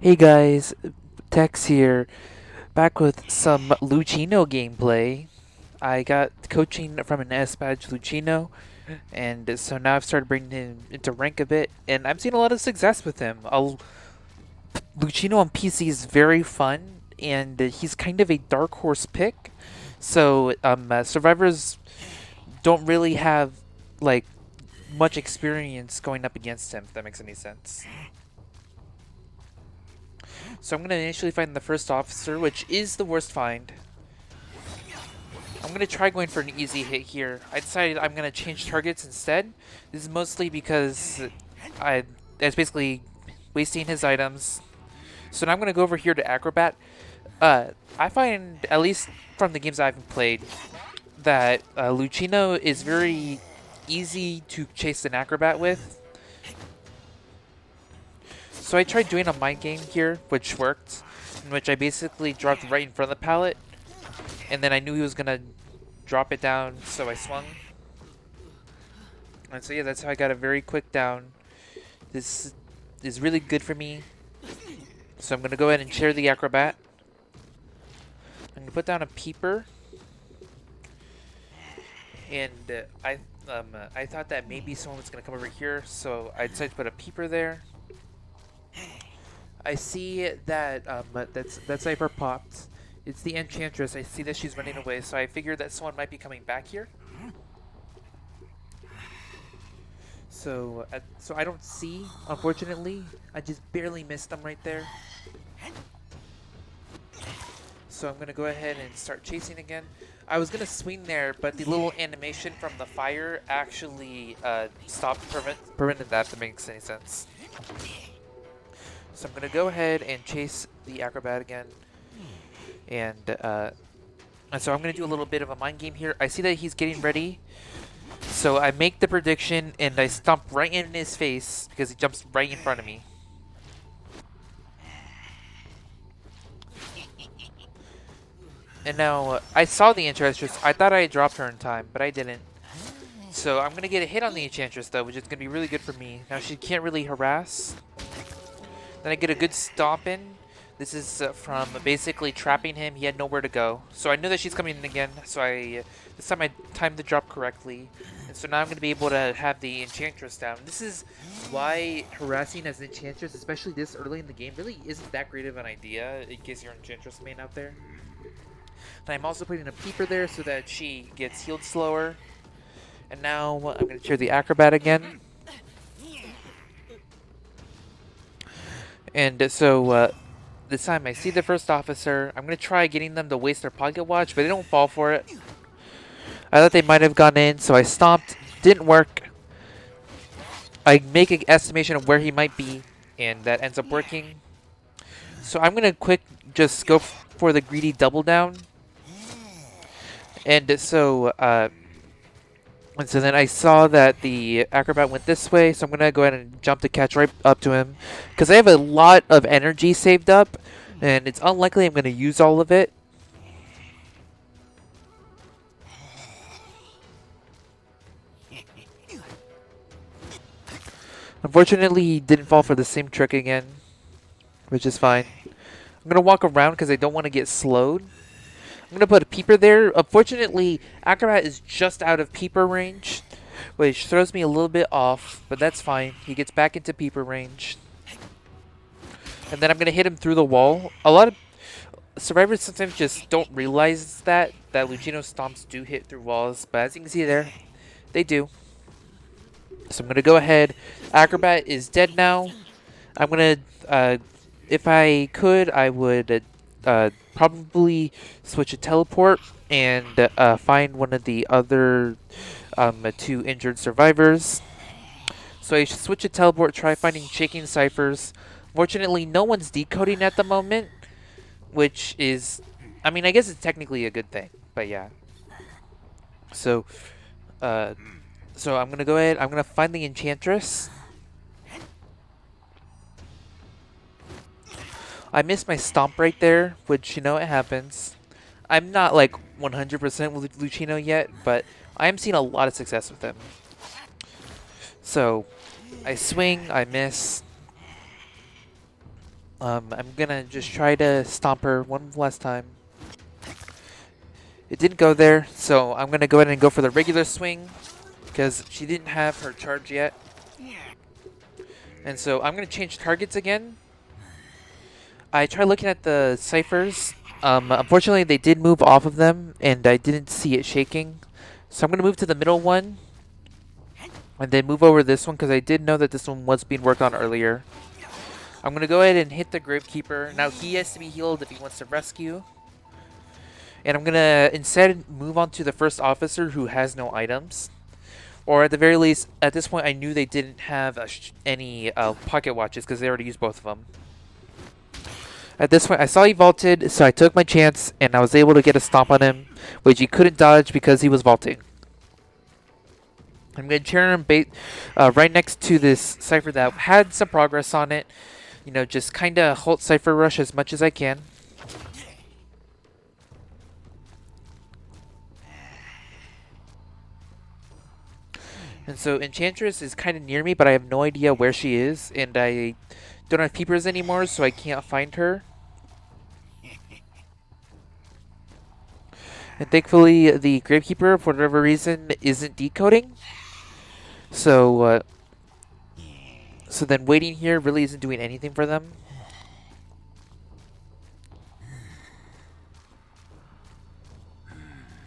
Hey guys, Tex here, back with some Lucino gameplay. I got coaching from an S badge Lucino, and so now I've started bringing him into rank a bit, and I'm seeing a lot of success with him. Lucino on PC is very fun, and he's kind of a dark horse pick. So survivors don't really have like much experience going up against him, if that makes any sense. So I'm going to initially find the first officer, which is the worst find. I'm going to try going for an easy hit here. I decided I'm going to change targets instead. This is mostly because it's basically wasting his items. So now I'm going to go over here to Acrobat. I find, at least from the games I've played, that Lucino is very easy to chase an Acrobat with. So I tried doing a mind game here, which worked, in which I basically dropped right in front of the pallet, and then I knew he was gonna drop it down, so I swung. And so yeah, that's how I got a very quick down. This is really good for me. So I'm gonna go ahead and share the Acrobat. I'm gonna put down a peeper, and I thought that maybe someone was gonna come over here, so I decided to put a peeper there. I see that that Cypher popped. It's the Enchantress. I see that she's running away, so I figured that someone might be coming back here. So I don't see, unfortunately. I just barely missed them right there. So I'm gonna go ahead and start chasing again. I was gonna swing there, but the little animation from the fire actually prevented that. If that makes any sense. So I'm gonna go ahead and chase the Acrobat again. And so I'm going to do a little bit of a mind game here. I see that he's getting ready. So I make the prediction, and I stomp right in his face because he jumps right in front of me. And now, I saw the Enchantress. I thought I had dropped her in time, but I didn't. So I'm going to get a hit on the Enchantress, though, which is going to be really good for me. Now, she can't really harass. Then I get a good stomp in. This is from basically trapping him. He had nowhere to go. So I knew that she's coming in again. So this time I timed the drop correctly. And so now I'm going to be able to have the Enchantress down. This is why harassing as an Enchantress, especially this early in the game, really isn't that great of an idea, in case you're an Enchantress main out there. And I'm also putting a Peeper there so that she gets healed slower. And now I'm going to cheer the Acrobat again. And so this time I see the first officer. I'm going to try getting them to waste their pocket watch, but they don't fall for it. I thought they might have gone in, so I stomped. Didn't work. I make an estimation of where he might be, and that ends up working. So I'm going to just go for the greedy double down. And so then I saw that the Acrobat went this way, so I'm going to go ahead and jump to catch right up to him. Because I have a lot of energy saved up, and it's unlikely I'm going to use all of it. Unfortunately, he didn't fall for the same trick again, which is fine. I'm going to walk around because I don't want to get slowed. I'm going to put a Peeper there. Unfortunately, Acrobat is just out of Peeper range, which throws me a little bit off, but that's fine. He gets back into Peeper range. And then I'm going to hit him through the wall. A lot of survivors sometimes just don't realize that Lucino stomps do hit through walls, but as you can see there, they do. So I'm going to go ahead. Acrobat is dead now. I'm going to, if I could, I would probably switch a teleport and find one of the other two injured survivors. So I should switch a teleport, try finding shaking ciphers. Fortunately, no one's decoding at the moment, which is, I mean, I guess it's technically a good thing, but yeah. So, so I'm gonna go ahead. I'm gonna find the Enchantress. I missed my stomp right there, which, you know, it happens. I'm not like 100% with Lucino yet, but I am seeing a lot of success with him. So I swing, I miss. I'm gonna just try to stomp her one last time. It didn't go there, so I'm gonna go ahead and go for the regular swing because she didn't have her charge yet. And so I'm gonna change targets again. I tried looking at the ciphers. Unfortunately, they did move off of them, and I didn't see it shaking. So I'm gonna move to the middle one, and then move over this one because I did know that this one was being worked on earlier. I'm gonna go ahead and hit the Gravekeeper. Now he has to be healed if he wants to rescue. And I'm gonna instead move on to the first officer who has no items. Or at the very least, at this point I knew they didn't have any pocket watches because they already used both of them. At this point I saw he vaulted, so I took my chance and I was able to get a stomp on him, which he couldn't dodge because he was vaulting. I'm going to chair him right next to this cipher that had some progress on it. You know, just kind of halt cipher rush as much as I can. And so Enchantress is kind of near me, but I have no idea where she is. And I don't have peepers anymore, so I can't find her. And thankfully, the Gravekeeper, for whatever reason, isn't decoding. So then waiting here really isn't doing anything for them.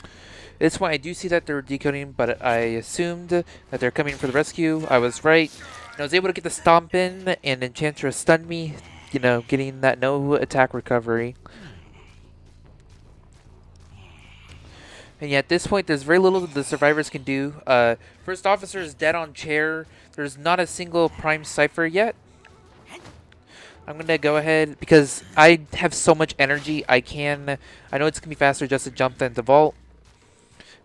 At this point, I do see that they're decoding, but I assumed that they're coming for the rescue. I was right. And I was able to get the stomp in, and Enchantress stunned me, you know, getting that no attack recovery. And yeah, at this point, there's very little the survivors can do. First officer is dead on chair. There's not a single prime cipher yet. I'm going to go ahead, because I have so much energy, I know it's going to be faster just to jump than to vault.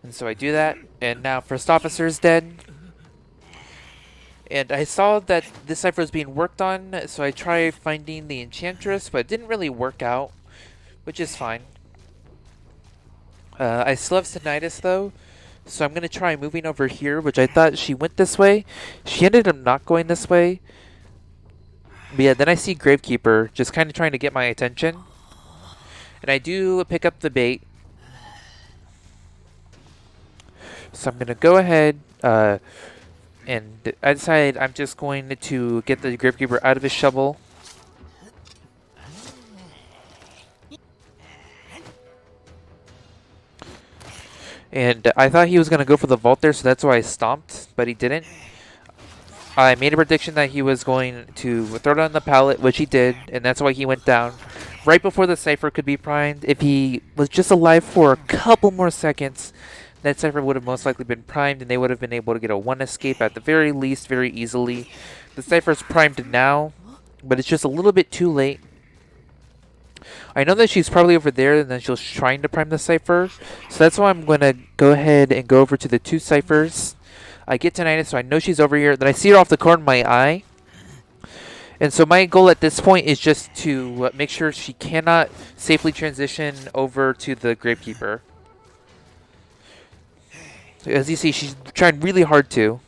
And so I do that, and now first officer is dead. And I saw that this cipher was being worked on, so I tried finding the Enchantress, but it didn't really work out, which is fine. I still have Sinitis though, so I'm going to try moving over here, which I thought she went this way. She ended up not going this way. But yeah, then I see Gravekeeper just kind of trying to get my attention. And I do pick up the bait. So I'm going to go ahead and I decide I'm just going to get the Gravekeeper out of his shovel. And I thought he was going to go for the vault there, so that's why I stomped, but he didn't. I made a prediction that he was going to throw down the pallet, which he did, and that's why he went down right before the cipher could be primed. If he was just alive for a couple more seconds, that cipher would have most likely been primed, and they would have been able to get a one escape at the very least very easily. The cipher's primed now, but it's just a little bit too late. I know that she's probably over there, and then she's trying to prime the cipher, so that's why I'm going to go ahead and go over to the two ciphers. I get Tinnitus, so I know she's over here. Then I see her off the corner of my eye. And so my goal at this point is just to make sure she cannot safely transition over to the Gravekeeper. So as you see, she's trying really hard to.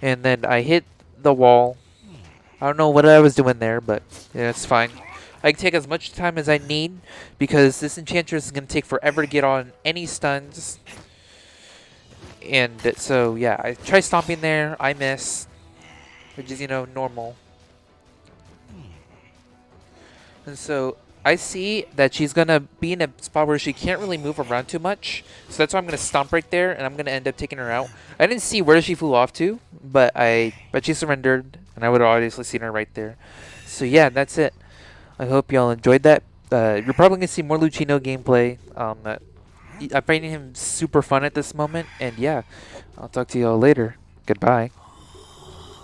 And then I hit the wall. I don't know what I was doing there, but yeah, it's fine. I can take as much time as I need because this Enchantress is going to take forever to get on any stuns. And so, yeah, I try stomping there. I miss, which is, you know, normal. And so I see that she's going to be in a spot where she can't really move around too much. So that's why I'm going to stomp right there, and I'm going to end up taking her out. I didn't see where she flew off to, but she surrendered, and I would have obviously seen her right there. So, yeah, that's it. I hope y'all enjoyed that. You're probably going to see more Lucino gameplay. I'm finding him super fun at this moment, and yeah, I'll talk to y'all later. Goodbye.